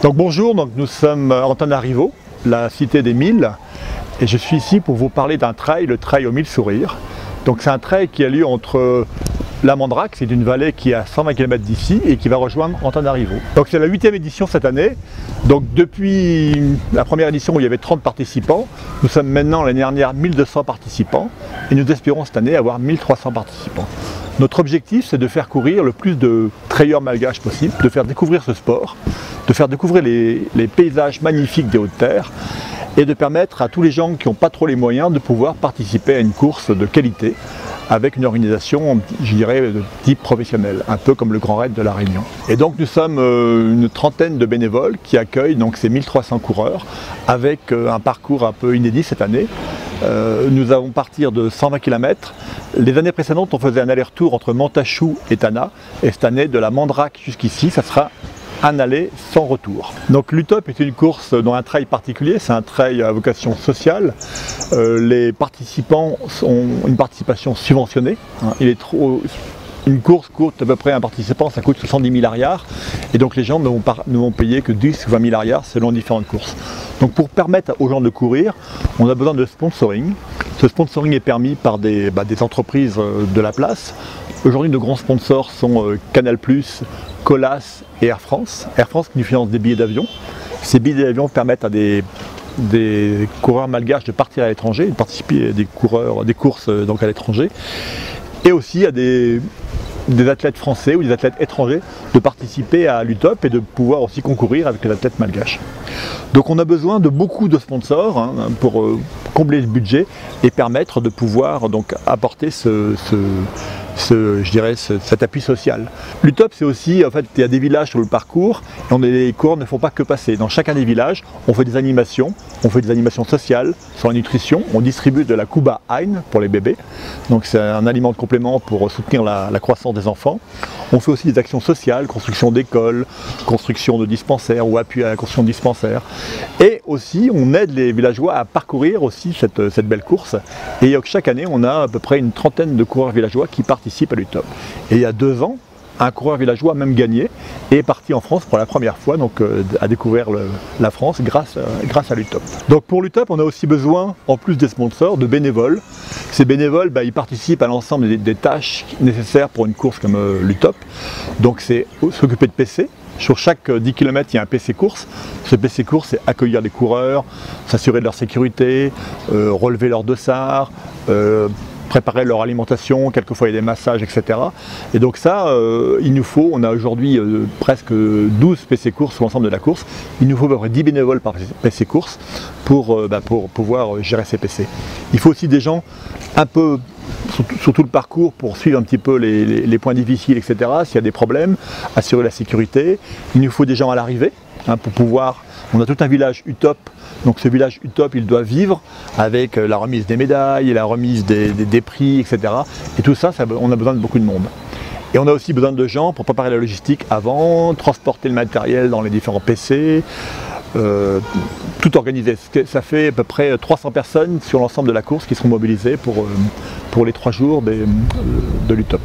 Donc bonjour, nous sommes à Antananarivo, la cité des 1000, et je suis ici pour vous parler d'un trail, le trail aux 1000 sourires. Donc c'est un trail qui a lieu entre la Mandrake, c'est une vallée qui est à 120 km d'ici et qui va rejoindre Antananarivo. Donc c'est la 8e édition cette année. Donc depuis la première édition où il y avait 30 participants, nous sommes maintenant l'année dernière 1200 participants et nous espérons cette année avoir 1300 participants. Notre objectif, c'est de faire courir le plus de trailers malgaches possible, de faire découvrir ce sport, de faire découvrir les paysages magnifiques des Hautes-Terres et de permettre à tous les gens qui n'ont pas trop les moyens de pouvoir participer à une course de qualité avec une organisation, je dirais, de type professionnel, un peu comme le Grand Raid de la Réunion. Et donc nous sommes une trentaine de bénévoles qui accueillent donc ces 1300 coureurs avec un parcours un peu inédit cette année. Nous allons partir de 120 km. Les années précédentes, on faisait un aller-retour entre Mantachou et Tana, et cette année, de la Mandrake jusqu'ici, ça sera un aller sans retour. Donc l'UTOP est une course dans un trail particulier, c'est un trail à vocation sociale. Les participants ont une participation subventionnée. Une course coûte à peu près un participant, ça coûte 70 000 arrières, et donc les gens ne vont payer que 10 ou 20 000 arrières selon différentes courses. Donc pour permettre aux gens de courir, on a besoin de sponsoring. Ce sponsoring est permis par des entreprises de la place. Aujourd'hui, nos grands sponsors sont Canal+, Colas et Air France. Air France qui nous finance des billets d'avion. Ces billets d'avion permettent à des coureurs malgaches de partir à l'étranger, de participer à des courses donc à l'étranger, et aussi à des athlètes français ou des athlètes étrangers de participer à l'UTOP et de pouvoir aussi concourir avec les athlètes malgaches. Donc on a besoin de beaucoup de sponsors pour combler le budget et permettre de pouvoir donc apporter cet appui social. L'UTOP, c'est aussi, en fait, il y a des villages sur le parcours et les coureurs ne font pas que passer. Dans chacun des villages, on fait des animations sociales sur la nutrition. On distribue de la Kuba Ein pour les bébés, donc c'est un aliment de complément pour soutenir la croissance des enfants. On fait aussi des actions sociales, construction d'écoles, construction de dispensaires ou appui à la construction de dispensaires. Et aussi, on aide les villageois à parcourir aussi cette belle course. Et chaque année, on a à peu près une trentaine de coureurs villageois qui participent à l'UTOP. Et il y a 2 ans, un coureur villageois a même gagné et est parti en France pour la première fois, donc à découvrir la France grâce à l'UTOP. Donc pour l'UTOP, on a aussi besoin, en plus des sponsors, de bénévoles. Ces bénévoles, ils participent à l'ensemble des tâches nécessaires pour une course comme l'UTOP. Donc c'est s'occuper de PC. Sur chaque 10 km, il y a un PC course. Ce PC course, c'est accueillir les coureurs, s'assurer de leur sécurité, relever leur dossard, préparer leur alimentation, quelquefois il y a des massages, etc. Et donc ça, on a aujourd'hui presque 12 PC courses sur l'ensemble de la course. Il nous faut à peu près 10 bénévoles par PC course pour pouvoir gérer ces PC. Il faut aussi des gens un peu sur tout le parcours pour suivre un petit peu les points difficiles, etc. S'il y a des problèmes, assurer la sécurité. Il nous faut des gens à l'arrivée pour pouvoir... On a tout un village UTOP, donc ce village UTOP, il doit vivre avec la remise des médailles, la remise des prix, etc. Et tout ça, on a besoin de beaucoup de monde. Et on a aussi besoin de gens pour préparer la logistique avant, transporter le matériel dans les différents PC, tout organiser. Ça fait à peu près 300 personnes sur l'ensemble de la course qui seront mobilisées pour les 3 jours de l'UTOP.